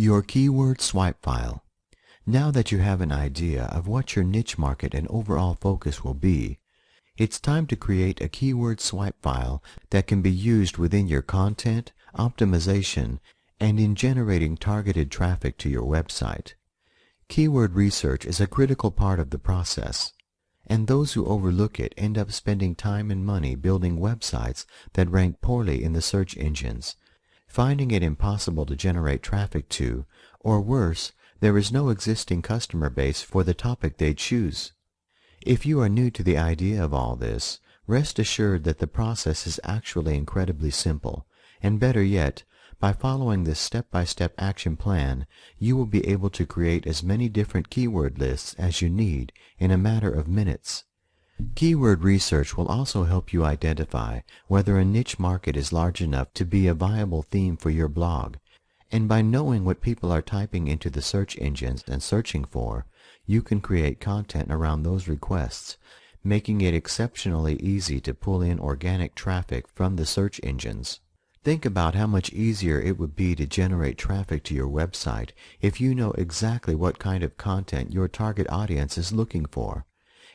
Your keyword swipe file. Now that you have an idea of what your niche market and overall focus will be, it's time to create a keyword swipe file that can be used within your content, optimization, and in generating targeted traffic to your website. Keyword research is a critical part of the process, and those who overlook it end up spending time and money building websites that rank poorly in the search engines, finding it impossible to generate traffic to, or worse, there is no existing customer base for the topic they choose. If you are new to the idea of all this, rest assured that the process is actually incredibly simple, and better yet, by following this step-by-step action plan, you will be able to create as many different keyword lists as you need in a matter of minutes. Keyword research will also help you identify whether a niche market is large enough to be a viable theme for your blog, and by knowing what people are typing into the search engines and searching for, you can create content around those requests, making it exceptionally easy to pull in organic traffic from the search engines. Think about how much easier it would be to generate traffic to your website if you know exactly what kind of content your target audience is looking for,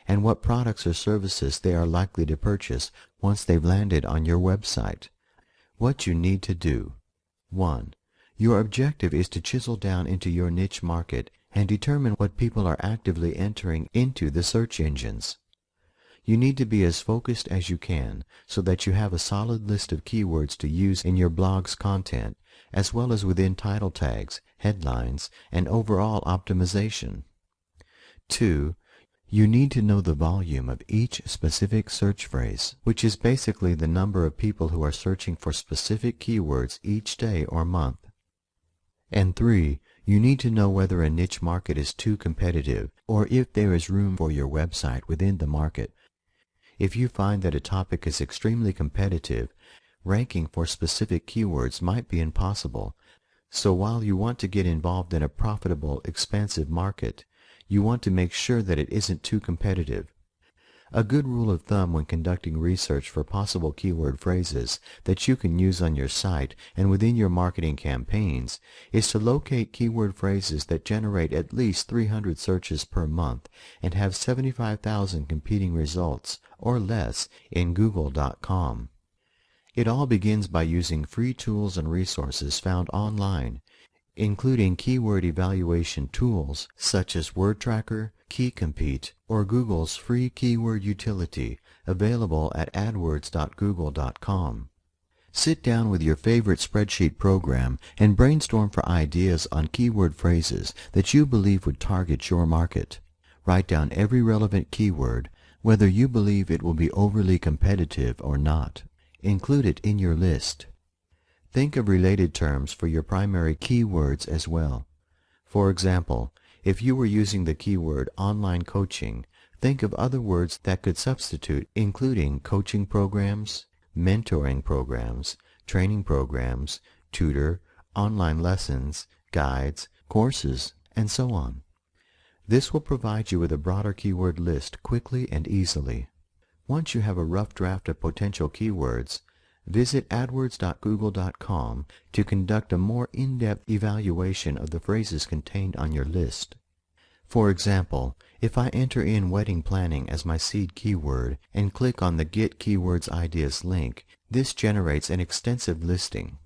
and what products or services they are likely to purchase once they've landed on your website. What you need to do. 1. Your objective is to chisel down into your niche market and determine what people are actively entering into the search engines. You need to be as focused as you can so that you have a solid list of keywords to use in your blog's content, as well as within title tags, headlines, and overall optimization. 2. You need to know the volume of each specific search phrase, which is basically the number of people who are searching for specific keywords each day or month. And 3. You need to know whether a niche market is too competitive or if there is room for your website within the market. If you find that a topic is extremely competitive, ranking for specific keywords might be impossible. So while you want to get involved in a profitable, expansive market, you want to make sure that it isn't too competitive. A good rule of thumb when conducting research for possible keyword phrases that you can use on your site and within your marketing campaigns is to locate keyword phrases that generate at least 300 searches per month and have 75,000 competing results or less in Google.com. It all begins by using free tools and resources found online, including keyword evaluation tools such as WordTracker, KeyCompete, or Google's free keyword utility available at adwords.google.com. Sit down with your favorite spreadsheet program and brainstorm for ideas on keyword phrases that you believe would target your market. Write down every relevant keyword, whether you believe it will be overly competitive or not. Include it in your list. Think of related terms for your primary keywords as well. For example, if you were using the keyword online coaching, think of other words that could substitute, including coaching programs, mentoring programs, training programs, tutor, online lessons, guides, courses, and so on. This will provide you with a broader keyword list quickly and easily. Once you have a rough draft of potential keywords, visit adwords.google.com to conduct a more in-depth evaluation of the phrases contained on your list. For example, if I enter in wedding planning as my seed keyword and click on the Get Keywords Ideas link, this generates an extensive listing.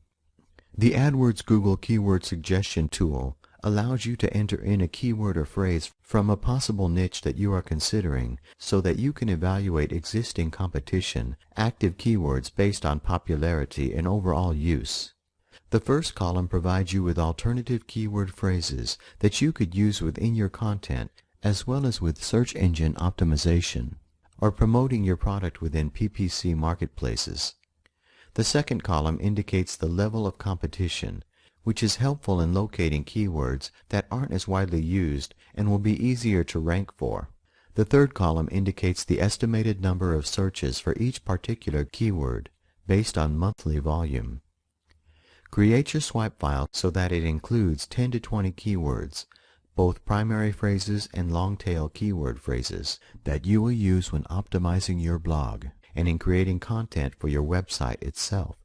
The AdWords Google Keyword Suggestion tool allows you to enter in a keyword or phrase from a possible niche that you are considering so that you can evaluate existing competition, active keywords based on popularity and overall use. The first column provides you with alternative keyword phrases that you could use within your content as well as with search engine optimization or promoting your product within PPC marketplaces. The second column indicates the level of competition, which is helpful in locating keywords that aren't as widely used and will be easier to rank for. The third column indicates the estimated number of searches for each particular keyword based on monthly volume. Create your swipe file so that it includes 10 to 20 keywords, both primary phrases and long-tail keyword phrases that you will use when optimizing your blog and in creating content for your website itself.